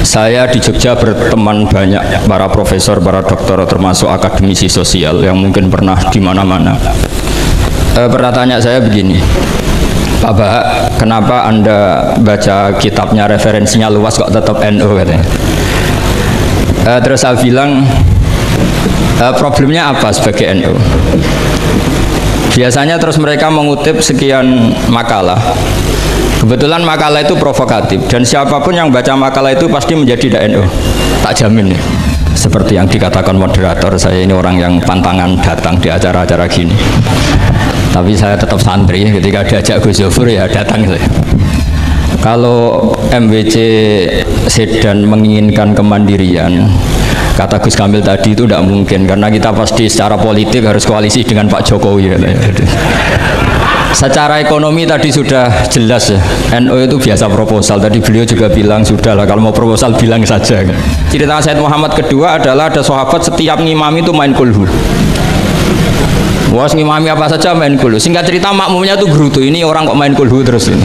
Saya di Jogja berteman banyak para profesor, para dokter, termasuk akademisi sosial yang mungkin pernah di mana-mana. Pernah tanya saya begini, Pak Bahak, kenapa Anda baca kitabnya referensinya luas kok tetap NU katanya. Terus saya bilang, problemnya apa sebagai NU? Biasanya terus mereka mengutip sekian makalah. Kebetulan makalah itu provokatif dan siapapun yang baca makalah itu pasti menjadi NU. Tak jamin ya. Seperti yang dikatakan moderator, saya ini orang yang pantangan datang di acara-acara gini. Tapi saya tetap santri, ketika diajak Gus Zofur ya datang saya. Kalau MWC Sedan menginginkan kemandirian, kata Gus Kamil tadi itu tidak mungkin, karena kita pasti secara politik harus koalisi dengan Pak Jokowi. Secara ekonomi tadi sudah jelas ya, NU itu biasa proposal. Tadi beliau juga bilang sudahlah kalau mau proposal bilang saja. Cerita Said Muhammad kedua adalah ada sahabat setiap ngimami itu main kulhu. Wah, ngimami apa saja main kulhu. Singkat cerita makmumnya tuh gerutu, ini orang kok main kulhu terus ini.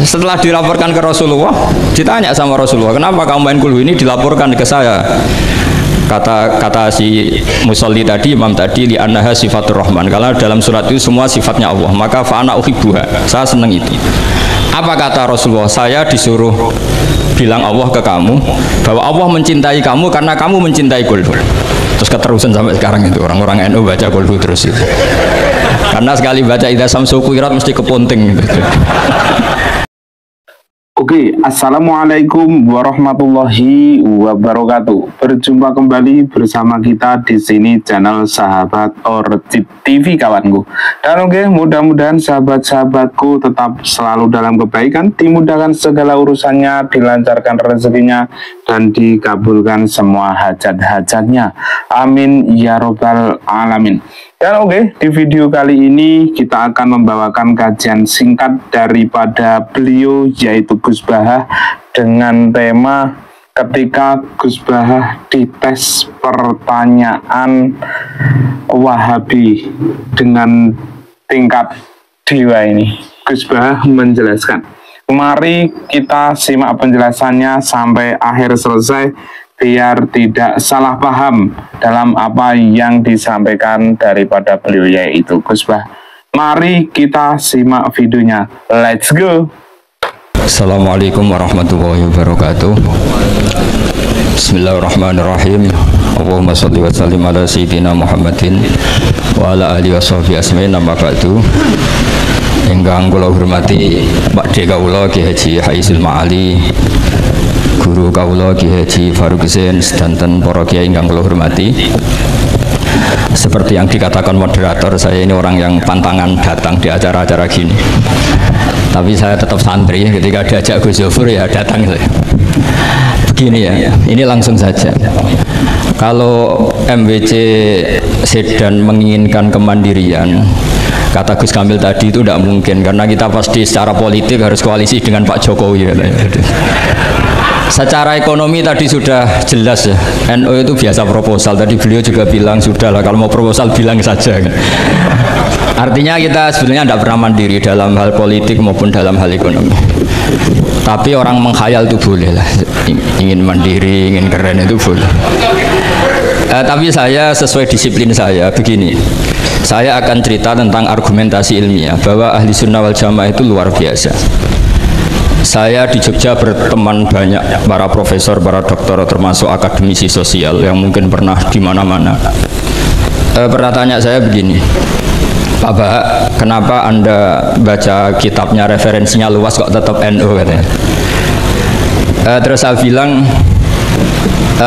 Setelah dilaporkan ke Rasulullah, ditanya sama Rasulullah, kenapa kamu main kulhu? Ini dilaporkan ke saya. Kata si musolli tadi, imam tadi, li annaha sifatur rahman, karena dalam surat itu semua sifatnya Allah, maka fa'ana uhibbuha, saya senang itu. Apa kata Rasulullah? Saya disuruh bilang Allah ke kamu bahwa Allah mencintai kamu karena kamu mencintai kulhu. Terus keterusan sampai sekarang itu orang-orang NU baca kulhu terus itu, karena sekali baca idza samsu kuwirat mesti kepunting gitu. Oke, assalamualaikum warahmatullahi wabarakatuh. Berjumpa kembali bersama kita di sini channel Sahabat Orchid TV kawanku. Dan oke, mudah-mudahan sahabat-sahabatku tetap selalu dalam kebaikan, dimudahkan segala urusannya, dilancarkan rezekinya, dan dikabulkan semua hajat-hajatnya. Amin ya robbal alamin. Dan oke, di video kali ini kita akan membawakan kajian singkat daripada beliau, yaitu Gus Bahak, dengan tema ketika Gus Bahak dites pertanyaan Wahabi dengan tingkat dewa ini. Gus Bahak menjelaskan. Mari kita simak penjelasannya sampai akhir selesai, biar tidak salah paham dalam apa yang disampaikan daripada beliau, yaitu Gus Bahak. Mari kita simak videonya. Let's go. Assalamualaikum warahmatullahi wabarakatuh. Bismillahirrahmanirrahim. Allahumma sholli wa sallim ala sayyidina Muhammadin wa ala alihi wa sahbihi asma'in, amma ba'du. Ingkang kula hormati Pakde kawula Ki Haji Haisul Ma'ali, guru kawula Ki Haji Faruk Zain, sedanten para kiai ingkang kula hormati. Seperti yang dikatakan moderator, saya ini orang yang pantangan datang di acara-acara gini. Tapi saya tetap santri, ketika diajak Gus Zofur ya datang saya. Begini ya, ini langsung saja. Kalau MWC Sedan menginginkan kemandirian, kata Gus Kamil tadi itu tidak mungkin, karena kita pasti secara politik harus koalisi dengan Pak Jokowi. Secara ekonomi tadi sudah jelas ya, NU itu biasa proposal. Tadi beliau juga bilang sudahlah kalau mau proposal bilang saja. Artinya kita sebenarnya tidak pernah mandiri dalam hal politik maupun dalam hal ekonomi. Tapi orang menghayal itu boleh lah, ingin mandiri, ingin keren itu boleh. Tapi saya sesuai disiplin saya begini, saya akan cerita tentang argumentasi ilmiah bahwa ahli sunnah wal jamaah itu luar biasa. Saya di Jogja berteman banyak para profesor, para dokter, termasuk akademisi sosial yang mungkin pernah di mana-mana. Pernah tanya saya begini, Pak Bahak, kenapa Anda baca kitabnya referensinya luas kok tetap NU katanya. Terus saya bilang,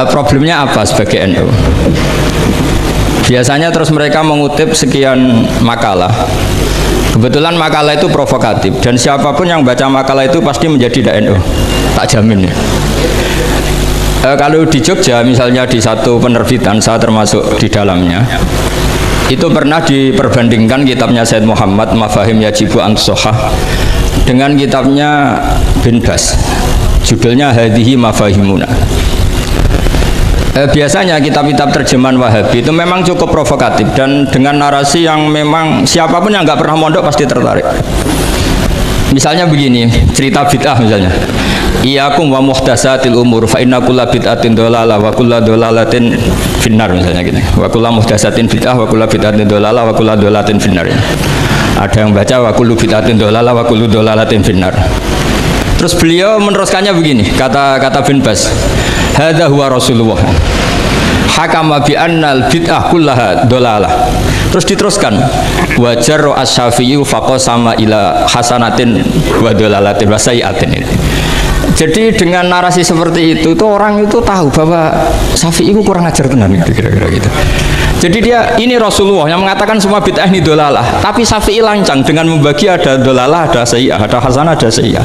problemnya apa sebagai NU? Biasanya terus mereka mengutip sekian makalah. Kebetulan makalah itu provokatif dan siapapun yang baca makalah itu pasti menjadi NU. Tak jamin ya. Kalau di Jogja misalnya di satu penerbitan, saya termasuk di dalamnya, itu pernah diperbandingkan kitabnya Said Muhammad Mafahim Yajibu An-Sohah dengan kitabnya Bin Bas, judulnya Hadhihi Mafahimuna. Biasanya kitab-kitab terjemahan Wahabi itu memang cukup provokatif dan dengan narasi yang memang siapapun yang nggak pernah mondok pasti tertarik. Misalnya begini, cerita bid'ah misalnya. Iyyakum wa muhdatsatil umur fa inna kulla bid'atin dhalalah wa kulla dhalalatin finnar, misalnya gitu. Wa kulla muhdatsatin bid'ah wa kulla bid'atin dhalalah wa kulla dhalalatin finnar. Ada yang baca wa kullu bid'atin dhalalah wa kullu dhalalatin finnar. Terus beliau meneruskannya begini, kata bin Bas, hadza huwa Rasulullah hakama bi annal bid'ah kullaha dhalalah. Terus diteruskan wajar as-Syafi'i faqasama ila hasanatin wa dhalalatin wa sayiatin. Jadi dengan narasi seperti itu orang itu tahu bahwa Syafi'i itu kurang ajar tenan gitu, kira-kira gitu. Jadi dia ini Rasulullah yang mengatakan semua bid'ah ini dolalah, tapi Syafi'i lancang dengan membagi ada dolalah, ada sayyah, ada hasanah, ada sayyah.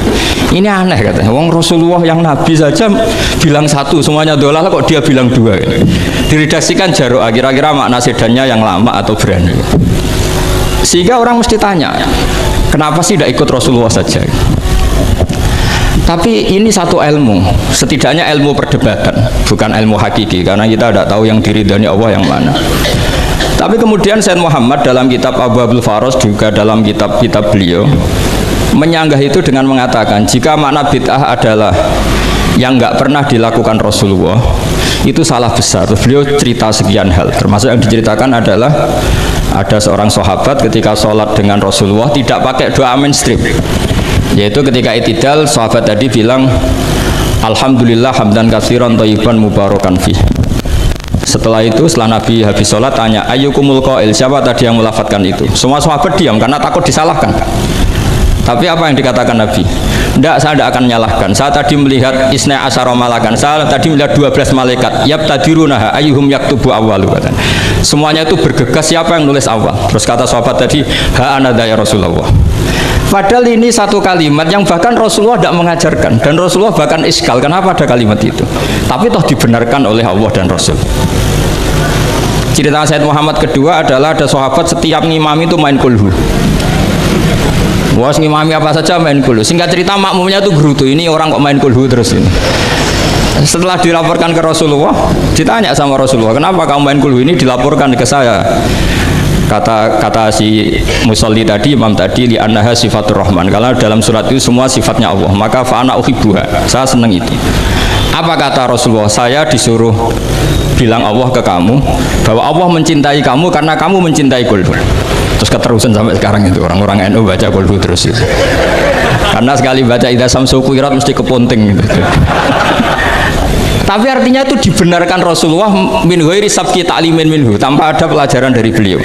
Ini aneh katanya. Wong Rasulullah yang Nabi saja bilang satu, semuanya dolalah, kok dia bilang dua. Gitu. Diredaksikan Jaro'a, kira-kira makna sedannya yang lama atau berani. Sehingga orang mesti tanya, kenapa sih tidak ikut Rasulullah saja? Tapi ini satu ilmu, setidaknya ilmu perdebatan, bukan ilmu hakiki, karena kita tidak tahu yang diridhani Allah yang mana. Tapi kemudian Sayyid Muhammad dalam kitab Abwaabul Faros, juga dalam kitab-kitab beliau menyanggah itu dengan mengatakan jika makna bid'ah adalah yang nggak pernah dilakukan Rasulullah, itu salah besar. Beliau cerita sekian hal, termasuk yang diceritakan adalah ada seorang sahabat ketika sholat dengan Rasulullah tidak pakai doa mainstream, yaitu ketika itidal sahabat tadi bilang alhamdulillah hamdan katsiran thayyiban mubarakan fi. Setelah itu setelah Nabi habis sholat tanya ayyukumul qail, siapa tadi yang melafatkan itu? Semua sahabat diam karena takut disalahkan. Tapi apa yang dikatakan Nabi? Tidak, saya tidak akan menyalahkan. Saya tadi melihat isna asyara malakan. Saya tadi melihat 12 malaikat. Yabtadirunaha ayyuhum yaktubu awwalu. Semuanya itu bergegas siapa yang nulis awal. Terus kata sahabat tadi, ha anadha ya Rasulullah. Padahal ini satu kalimat yang bahkan Rasulullah tidak mengajarkan, dan Rasulullah bahkan iskal kenapa ada kalimat itu. Tapi toh dibenarkan oleh Allah dan Rasul. Cerita Sayyid Muhammad kedua adalah ada sahabat setiap ngimami itu main kulhu. Wah, ngimami apa saja main kulhu. Singkat cerita makmumnya itu gerutu, ini orang kok main kulhu terus ini. Setelah dilaporkan ke Rasulullah, ditanya sama Rasulullah, kenapa kamu main kulhu? Ini dilaporkan ke saya. Kata si musolli tadi, imam tadi, li annaha sifatur rahman, karena dalam surat itu semua sifatnya Allah, maka fa'ana uhibbuha, saya senang itu. Apa kata Rasulullah? Saya disuruh bilang Allah ke kamu bahwa Allah mencintai kamu karena kamu mencintai kulhu. Terus keterusan sampai sekarang itu orang-orang NU baca kulhu terus itu. Karena sekali baca idza samsu kuwirat mesti kepunting gitu. Tapi artinya itu dibenarkan Rasulullah min ghairi sabqi ta'limin minhu, tanpa ada pelajaran dari beliau.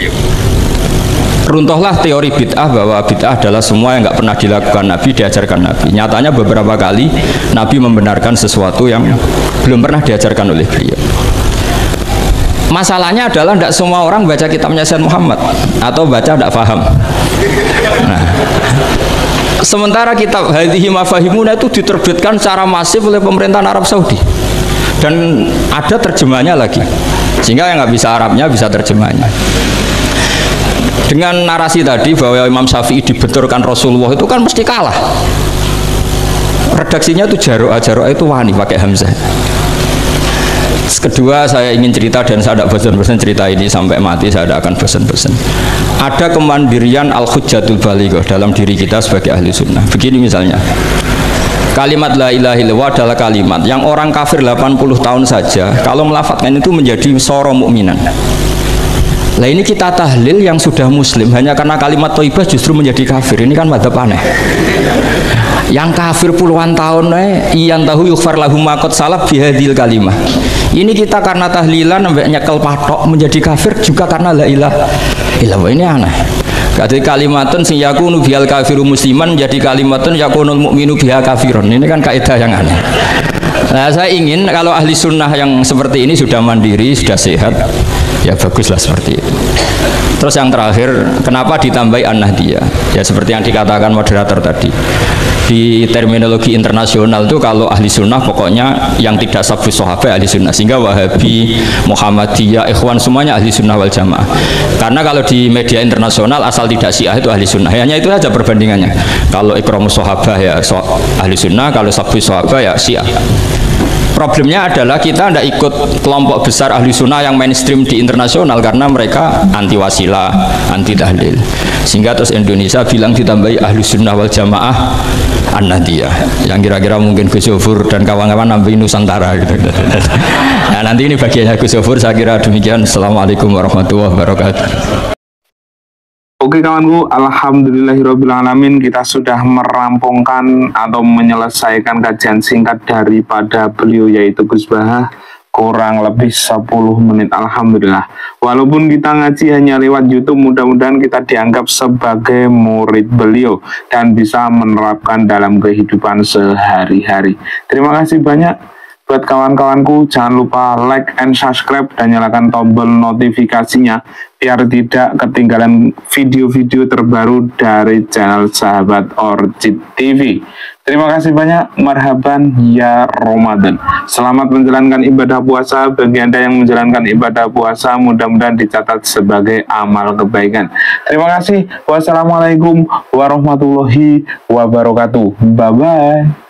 Runtuhlah teori bid'ah bahwa bid'ah adalah semua yang nggak pernah dilakukan Nabi, diajarkan Nabi. Nyatanya beberapa kali Nabi membenarkan sesuatu yang belum pernah diajarkan oleh beliau. Masalahnya adalah tidak semua orang baca kitabnya Sayyid Muhammad atau baca tidak paham. Nah, sementara kitab Hadhihi Mafahimuna itu diterbitkan secara masif oleh pemerintahan Arab Saudi. Dan ada terjemahnya lagi, sehingga yang nggak bisa Arabnya bisa terjemahnya. Dengan narasi tadi bahwa Imam Syafi'i dibenturkan Rasulullah itu kan mesti kalah. Redaksinya itu Jaro'a itu wani pakai hamzah. Kedua, saya ingin cerita dan saya tidak bosan-bosan cerita ini sampai mati, saya tidak akan bosan-bosan. Ada kemandirian al-hujjatul balighah dalam diri kita sebagai ahli sunnah. Begini misalnya, kalimat la ilaha illallah adalah kalimat yang orang kafir 80 tahun saja kalau melafadzkan itu menjadi soro mukminan. Lah ini kita tahlil yang sudah muslim hanya karena kalimat thayyibah justru menjadi kafir. Ini kan madzhab aneh. Yang kafir puluhan tahun iyan tahu yughfar lahum ma qad salaf bihadil kalimah. Ini kita karena tahlilan sampai nyekel patok menjadi kafir juga karena la ilaha illallah. Ini aneh. Kata kalimatun sing yakunu bihal kafiru musliman jadi kalimatun yakunul mukminu biha kafirun. Ini kan kaidah yang aneh. Nah, saya ingin kalau ahli sunnah yang seperti ini sudah mandiri, sudah sehat, ya baguslah seperti itu. Terus yang terakhir, kenapa ditambahi an-nahdiyah? Ya seperti yang dikatakan moderator tadi. Di terminologi internasional itu kalau ahli sunnah pokoknya yang tidak sabus sahabat ahli sunnah, sehingga Wahabi, Muhammadiyah, Ikhwan semuanya ahli sunnah wal jamaah. Karena kalau di media internasional asal tidak Syiah itu ahli sunnah, hanya itu saja perbandingannya. Kalau ikramus sahabat ya ahli sunnah, kalau sabus sahabat ya Syiah. Problemnya adalah kita tidak ikut kelompok besar ahli sunnah yang mainstream di internasional karena mereka anti wasilah, anti tahlil. Sehingga terus Indonesia bilang ditambahi ahli sunnah wal jamaah An-Nahdiyah, yang kira-kira mungkin Gus Yofur dan kawan-kawan nambahin Nusantara gitu. Nah, nanti ini bagiannya Gus Yofur, saya kira demikian. Assalamualaikum warahmatullahi wabarakatuh. Oke kawanku, alhamdulillahirrabbilalamin, kita sudah merampungkan atau menyelesaikan kajian singkat daripada beliau yaitu Gus Bahah, kurang lebih 10 menit. Alhamdulillah, walaupun kita ngaji hanya lewat YouTube, mudah-mudahan kita dianggap sebagai murid beliau dan bisa menerapkan dalam kehidupan sehari-hari. Terima kasih banyak buat kawan-kawanku. Jangan lupa like and subscribe dan nyalakan tombol notifikasinya biar tidak ketinggalan video-video terbaru dari channel Sahabat Orchid TV. Terima kasih banyak. Marhaban ya Ramadan. Selamat menjalankan ibadah puasa. Bagi Anda yang menjalankan ibadah puasa, mudah-mudahan dicatat sebagai amal kebaikan. Terima kasih. Wassalamualaikum warahmatullahi wabarakatuh. Bye-bye.